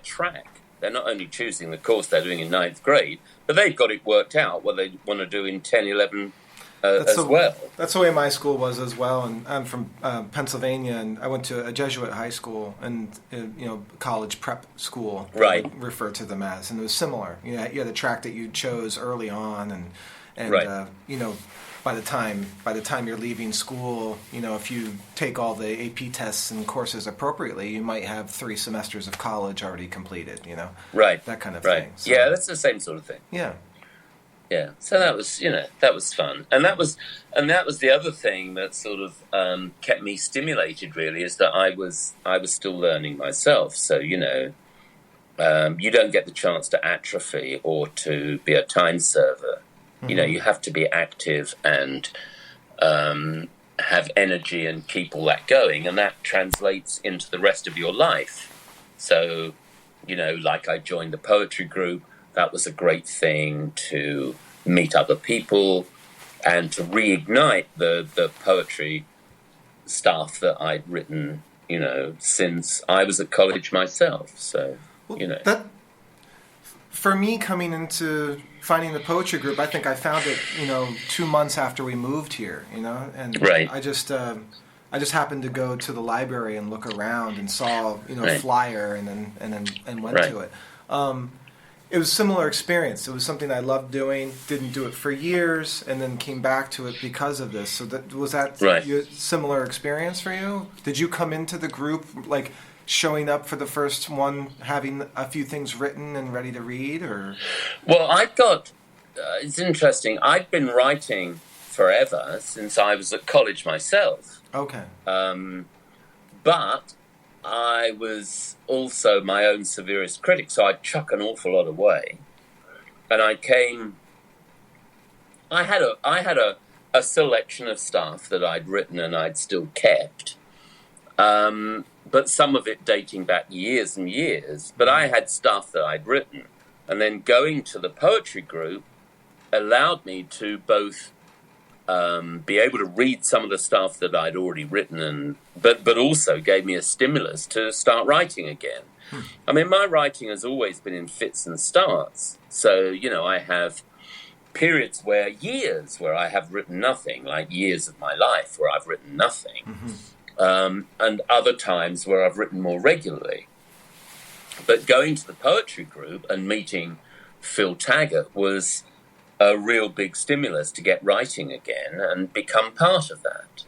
track. They're not only choosing the course they're doing in ninth grade, but they've got it worked out what they want to do in 10, 11 well. That's the way my school was as well. And I'm from Pennsylvania, and I went to a Jesuit high school and college prep school. Right. Refer to them as, and it was similar. You had a track that you chose early on, and right. By the time you're leaving school, if you take all the AP tests and courses appropriately, you might have 3 semesters of college already completed. Right. That kind of right. thing. So, yeah, that's the same sort of thing. Yeah. Yeah, so that was fun, and that was the other thing that sort of kept me stimulated. Really, is that I was still learning myself. So you don't get the chance to atrophy or to be a time server. Mm-hmm. You have to be active and have energy and keep all that going, and that translates into the rest of your life. So, like I joined the poetry group. That was a great thing to meet other people and to reignite the poetry stuff that I'd written, since I was at college myself. So, That, for me, coming into finding the poetry group, I think I found it, 2 months after we moved here, and right. I just happened to go to the library and look around and saw, right. flyer and went right. to it. It was a similar experience. It was something I loved doing, didn't do it for years, and then came back to it because of this. So was that right. a similar experience for you? Did you come into the group, like, showing up for the first one, having a few things written and ready to read, or? Well, it's interesting. I've been writing forever, since I was at college myself. Okay. But I was also my own severest critic, so I'd chuck an awful lot away. And I had a selection of stuff that I'd written and I'd still kept, but some of it dating back years and years. But I had stuff that I'd written, and then going to the poetry group allowed me to both be able to read some of the stuff that I'd already written, but also gave me a stimulus to start writing again. I mean, my writing has always been in fits and starts. So, I have periods where I have written nothing, like years of my life where I've written nothing, and other times where I've written more regularly. But going to the poetry group and meeting Phil Taggart was a real big stimulus to get writing again and become part of that.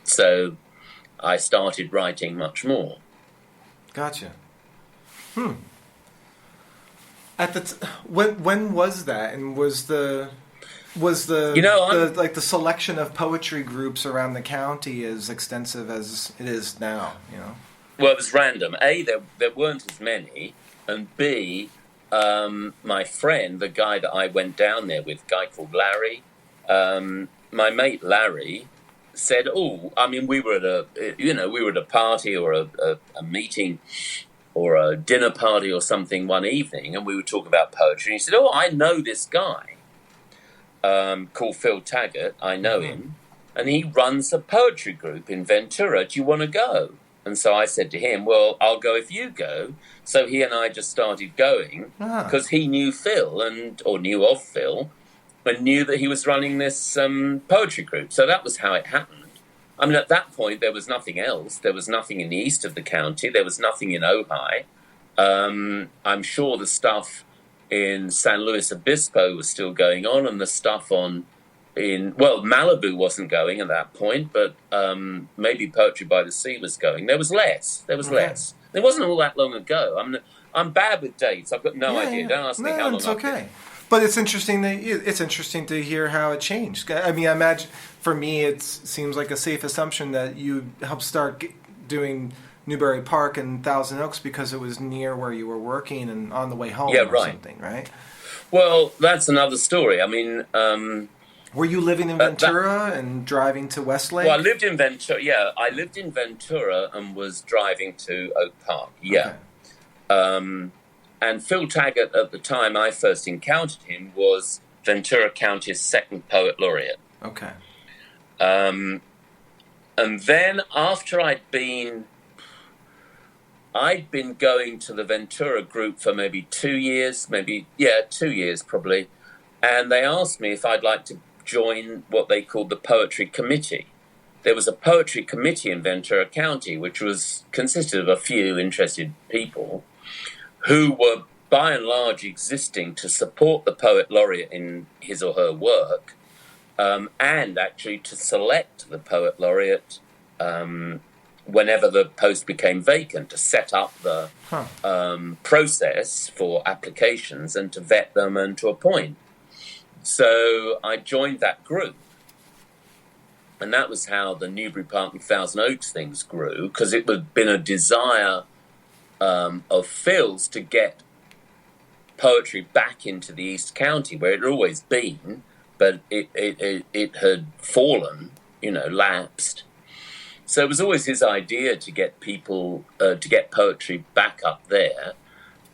So I started writing much more. Gotcha. At when was that, and was the the selection of poetry groups around the county as extensive as it is now? Well, it was random. A, there weren't as many, and B, my friend, the guy that I went down there with, a guy called Larry, my mate Larry said, we were at a party or a meeting or a dinner party or something one evening, and we were talking about poetry. And he said, I know this guy called Phil Taggart. I know him, and he runs a poetry group in Ventura. Do you want to go? And so I said to him, well, I'll go if you go. So he and I just started going because he knew Phil or knew of Phil and knew that he was running this poetry group. So that was how it happened. I mean, at that point, there was nothing else. There was nothing in the east of the county. There was nothing in Ojai. I'm sure the stuff in San Luis Obispo was still going on, and the stuff Malibu wasn't going at that point, but maybe Poetry by the Sea was going. There was less. Less. It wasn't all that long ago. I'm bad with dates. I've got no idea. Don't ask me how long. It's okay. But it's interesting to hear how it changed. I mean, I imagine for me, it seems like a safe assumption that you helped start doing Newbury Park and Thousand Oaks because it was near where you were working and on the way home something, right? Well, that's another story. I mean, were you living in Ventura and driving to Westlake? Well, I lived in Ventura. Yeah, I lived in Ventura and was driving to Oak Park. Yeah. Okay. And Phil Taggart, at the time I first encountered him, was Ventura County's second poet laureate. Okay. And then after I'd been I'd been going to the Ventura group for maybe 2 years, 2 years probably. And they asked me if I'd like to join what they called the Poetry Committee. There was a poetry committee in Ventura County, which consisted of a few interested people who were by and large existing to support the poet laureate in his or her work, and actually to select the poet laureate whenever the post became vacant, to set up the process for applications and to vet them and to appoint. So I joined that group. And that was how the Newbury Park and Thousand Oaks things grew, because it had been a desire of Phil's to get poetry back into the East County, where it had always been, but it had fallen, lapsed. So it was always his idea to get people, to get poetry back up there.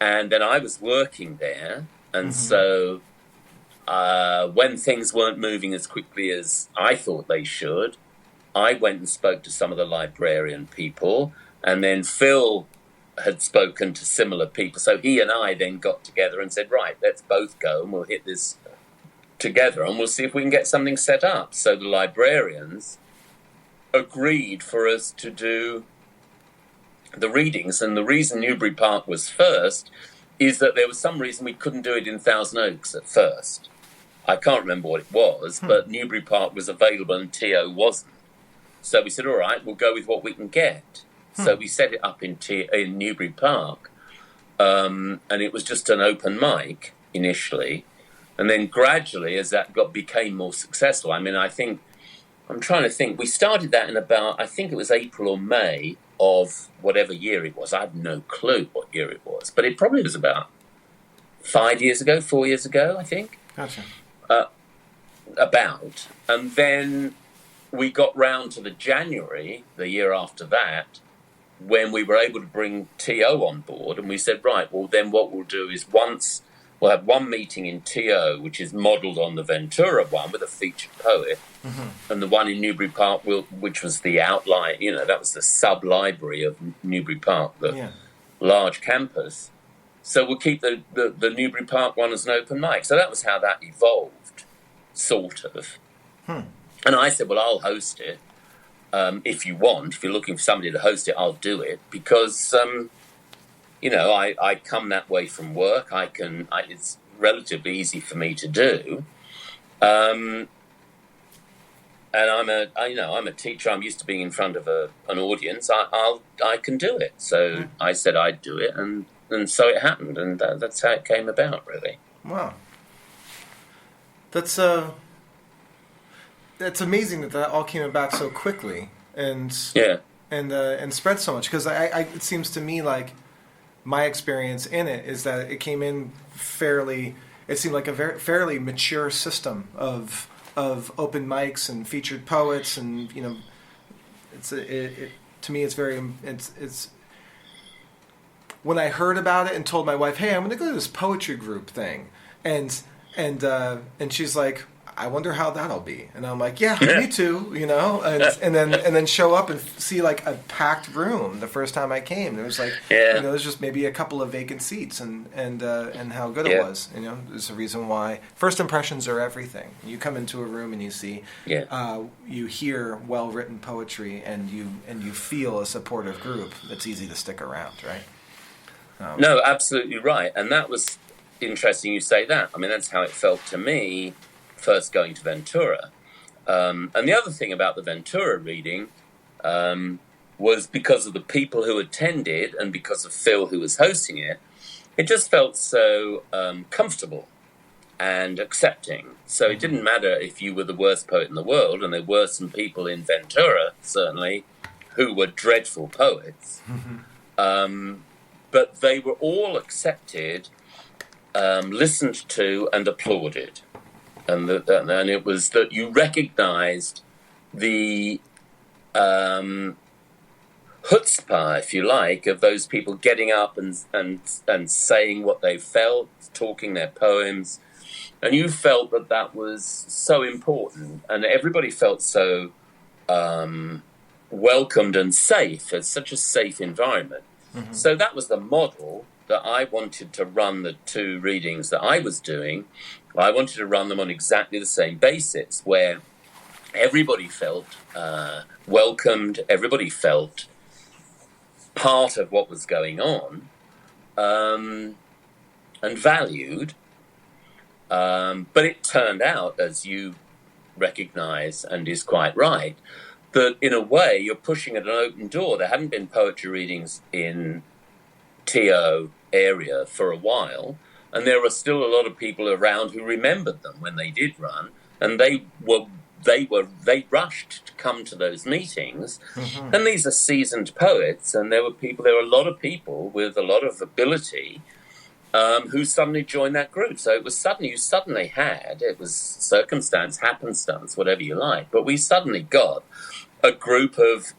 And then I was working there, and so when things weren't moving as quickly as I thought they should, I went and spoke to some of the librarian people, and then Phil had spoken to similar people. So he and I then got together and said, right, let's both go and we'll hit this together and we'll see if we can get something set up. So the librarians agreed for us to do the readings. And the reason Newbury Park was first is that there was some reason we couldn't do it in Thousand Oaks at first. I can't remember what it was, but Newbury Park was available and T.O. wasn't. So we said, all right, we'll go with what we can get. So we set it up in Newbury Park, and it was just an open mic initially. And then gradually, as that became more successful, I'm trying to think, we started that in about, I think it was April or May of whatever year it was. I have no clue what year it was, but it probably was about 4 years ago, I think. Gotcha. About. And then we got round to the January, the year after that, when we were able to bring T.O. on board, and we said, right, well, then what we'll do is we'll have one meeting in T.O., which is modelled on the Ventura one with a featured poet, and the one in Newbury Park, which was the outline, that was the sub-library of Newbury Park, the large campus. So we'll keep the Newbury Park one as an open mic. So that was how that evolved, sort of. And I said, well, I'll host it. If you want, if you're looking for somebody to host it, I'll do it. Because, I come that way from work. It's relatively easy for me to do. And I'm a teacher. I'm used to being in front of an audience. I can do it. So I said I'd do it, and so it happened, and that's how it came about, really. Wow, that's amazing that all came about so quickly, and spread so much. Because it seems to me like my experience in it is that it came in fairly. It seemed like a fairly mature system of open mics and featured poets, and to me it's very it's. When I heard about it and told my wife, "Hey, I'm going to go to this poetry group thing," and she's like, "I wonder how that'll be," and I'm like, "Yeah, me too," and then show up and see like a packed room the first time I came. There was like, there's just maybe a couple of vacant seats, and how good it was. There's a reason why first impressions are everything. You come into a room and you see, you hear well-written poetry, and you feel a supportive group. It's easy to stick around, right? No, absolutely right. And that was interesting you say that. I mean, that's how it felt to me first going to Ventura. And the other thing about the Ventura reading was because of the people who attended and because of Phil who was hosting it, it just felt so comfortable and accepting. So it didn't matter if you were the worst poet in the world, and there were some people in Ventura, certainly, who were dreadful poets. But they were all accepted, listened to, and applauded. And it was that you recognized the chutzpah, if you like, of those people getting up and saying what they felt, talking their poems. And you felt that was so important. And everybody felt so welcomed and safe. It's such a safe environment. So that was the model that I wanted to run the 2 readings that I was doing. I wanted to run them on exactly the same basis, where everybody felt welcomed, everybody felt part of what was going on, and valued. But it turned out, as you recognize and is quite right, that in a way you're pushing at an open door. There hadn't been poetry readings in TO area for a while, and there were still a lot of people around who remembered them when they did run, and they rushed to come to those meetings. And these are seasoned poets, and there were a lot of people with a lot of ability who suddenly joined that group. So it was it was circumstance, happenstance, whatever you like, but we suddenly got a group of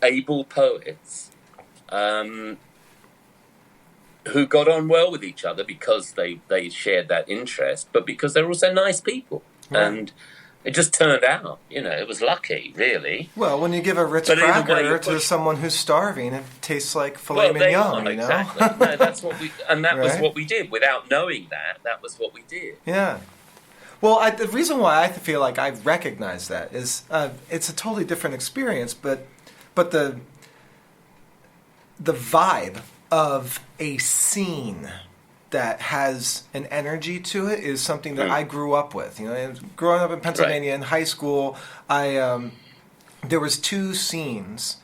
able poets who got on well with each other because they shared that interest, but because they were also nice people. Right. And it just turned out, it was lucky, really. Well, when you give a Ritz cracker to someone who's starving, it tastes like filet mignon, exactly. No, that's what that was what we did. Without knowing that was what we did. Yeah. Well, the reason why I feel like I recognize that is it's a totally different experience, but the vibe of a scene that has an energy to it is something that I grew up with. Growing up in Pennsylvania in high school, there was 2 scenes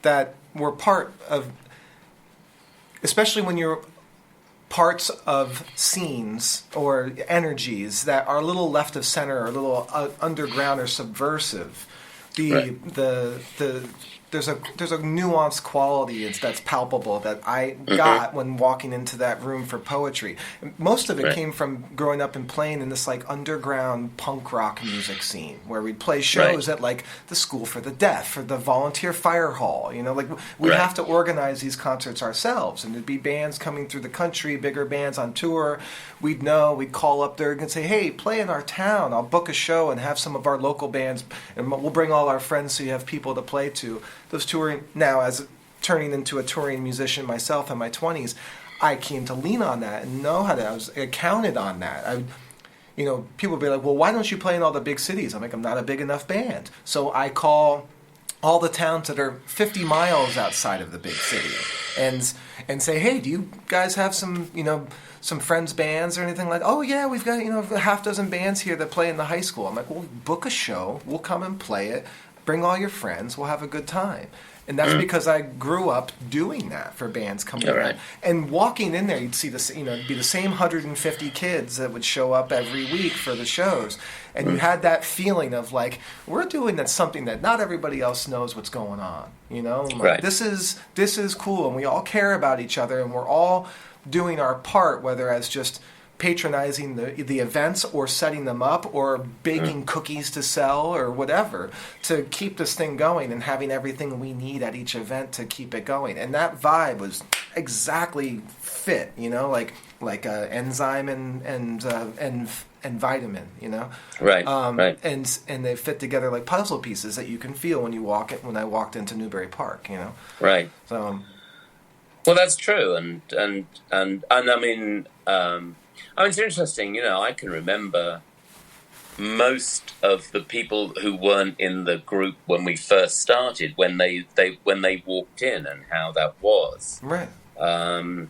that were part of, especially when you're parts of scenes or energies that are a little left of center or a little underground or subversive. There's a nuanced quality that's palpable that I got when walking into that room for poetry. Most of it came from growing up and playing in this underground punk rock music scene where we'd play shows at the School for the Deaf or the Volunteer Fire Hall. We'd have to organize these concerts ourselves, and there'd be bands coming through the country, bigger bands on tour. We'd call up there and say, hey, play in our town. I'll book a show and have some of our local bands, and we'll bring all our friends so you have people to play to. Those touring, now as turning into a touring musician myself in my 20s, I came to lean on that and I counted on that. People would be like, well, why don't you play in all the big cities? I'm like, I'm not a big enough band. So I call all the towns that are 50 miles outside of the big city and say, hey, do you guys have some friends' bands or anything like that? Oh, yeah, we've got, a half dozen bands here that play in the high school. I'm like, well, book a show. We'll come and play it. Bring all your friends. We'll have a good time. And that's because I grew up doing that for bands coming in. And walking in there, you'd see it'd be the same 150 kids that would show up every week for the shows. And you had that feeling of we're doing something that not everybody else knows what's going on. This is cool, and we all care about each other, and we're all doing our part, whether as just patronizing the events or setting them up or baking cookies to sell or whatever to keep this thing going and having everything we need at each event to keep it going. And that vibe was exactly fit, like enzyme and vitamin, Right. And they fit together like puzzle pieces that you can feel when I walked into Newbury Park, Right. So well, that's true, and I mean, it's interesting. I can remember most of the people who weren't in the group when we first started, when they walked in, and how that was. Right. And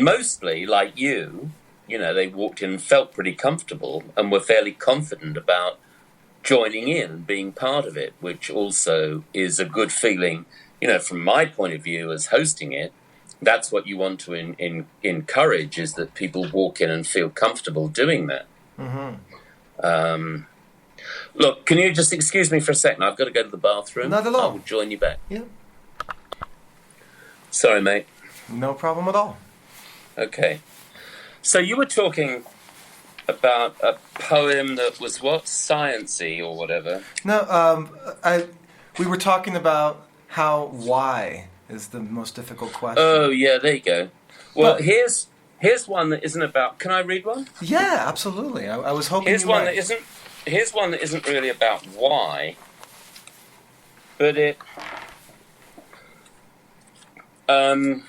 mostly, like you, they walked in and felt pretty comfortable and were fairly confident about joining in and being part of it, which also is a good feeling. From my point of view as hosting it, that's what you want to encourage, is that people walk in and feel comfortable doing that. Look, can you just excuse me for a second? I've got to go to the bathroom. Not at all. I will join you back. Yeah. Sorry, mate. No problem at all. Okay. So you were talking about a poem that was what? Science-y or whatever? No, we were talking about why is the most difficult question. Oh, yeah, there you go. Well, here's one that isn't about... Can I read one? Yeah, absolutely. I was hoping Here's one that isn't really about why, but Um,